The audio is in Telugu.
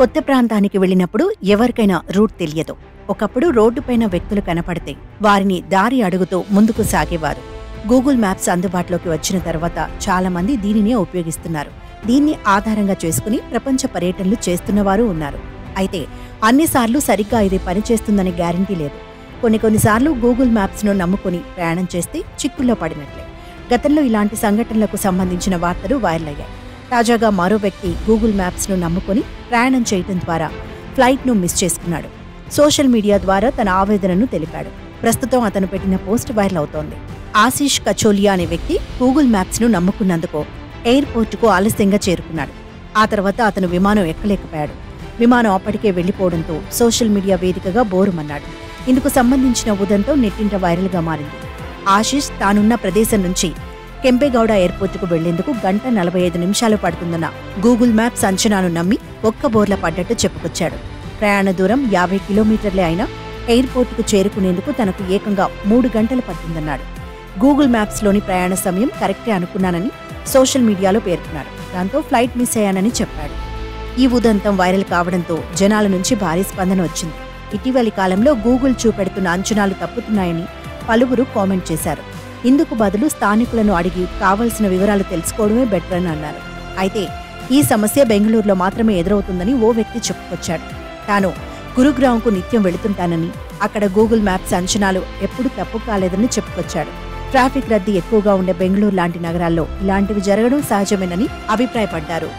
కొత్త ప్రాంతానికి వెళ్ళినప్పుడు ఎవరికైనా రూట్ తెలియదు. ఒకప్పుడు రోడ్డుపైన వ్యక్తులు కనపడితే వారిని దారి అడుగుతూ ముందుకు సాగేవారు. గూగుల్ మ్యాప్స్ అందుబాటులోకి వచ్చిన తర్వాత చాలామంది దీనినే ఉపయోగిస్తున్నారు. దీన్ని ఆధారంగా చేసుకుని ప్రపంచ పర్యటనలు చేస్తున్నవారు ఉన్నారు. అయితే అన్నిసార్లు సరిగ్గా ఇది పనిచేస్తుందనే గ్యారంటీ లేదు. కొన్నిసార్లు గూగుల్ మ్యాప్స్ను నమ్ముకుని ప్రయాణం చేస్తే చిక్కుల్లో పడినట్లే. గతంలో ఇలాంటి సంఘటనలకు సంబంధించిన వార్తలు వైరల్ అయ్యాయి. తాజాగా మరో వ్యక్తి గూగుల్ మ్యాప్స్ను నమ్ముకుని ప్రయాణం చేయడం ద్వారా ఫ్లైట్ను మిస్ చేసుకున్నాడు. సోషల్ మీడియా ద్వారా తన ఆవేదనను తెలిపాడు. ప్రస్తుతం అతను పెట్టిన పోస్ట్ వైరల్ అవుతోంది. ఆశీష్ కచోలియా అనే వ్యక్తి గూగుల్ మ్యాప్స్ను నమ్ముకున్నందుకు ఎయిర్పోర్టుకు ఆలస్యంగా చేరుకున్నాడు. ఆ తర్వాత అతను విమానం ఎక్కలేకపోయాడు. విమానం అప్పటికే వెళ్లిపోవడంతో సోషల్ మీడియా వేదికగా బోరుమన్నాడు. ఇందుకు సంబంధించిన ఉదంతం నెట్టింట వైరల్గా మారింది. ఆశీష్ తానున్న ప్రదేశం నుంచి కెంపేగౌడ ఎయిర్పోర్టుకు వెళ్లేందుకు 1:45 నిమిషాలు పడుతుందన్న గూగుల్ మ్యాప్స్ అంచనాను నమ్మి ఒక్కబోర్ల పడ్డట్టు చెప్పుకొచ్చాడు. ప్రయాణ దూరం 50 కిలోమీటర్లే అయినా ఎయిర్పోర్టుకు చేరుకునేందుకు తనకు ఏకంగా 3 గంటలు పట్టిందన్నాడు. గూగుల్ మ్యాప్స్లోని ప్రయాణ సమయం కరెక్టే అనుకున్నానని సోషల్ మీడియాలో పేర్కొన్నాడు. దాంతో ఫ్లైట్ మిస్ అయ్యానని చెప్పాడు. ఈ ఉదంతం వైరల్ కావడంతో జనాల నుంచి భారీ స్పందన వచ్చింది. ఇటీవలి కాలంలో గూగుల్ చూపెడుతున్న అంచనాలు తప్పుతున్నాయని పలువురు కామెంట్ చేశారు. ఇందుకు బదులు స్థానికులను అడిగి కావలసిన వివరాలు తెలుసుకోవడమే బెటర్ అని అన్నారు. అయితే ఈ సమస్య బెంగళూరులో మాత్రమే ఎదురవుతుందని ఓ వ్యక్తి చెప్పుకొచ్చాడు. తాను గురుగ్రామ్కు నిత్యం వెళుతుంటానని, అక్కడ గూగుల్ మ్యాప్స్ అంచనాలు ఎప్పుడూ తప్పు కాలేదని చెప్పుకొచ్చాడు. ట్రాఫిక్ రద్దీ ఎక్కువగా ఉండే బెంగళూరు లాంటి నగరాల్లో ఇలాంటివి జరగడం సహజమేనని అభిప్రాయపడ్డారు.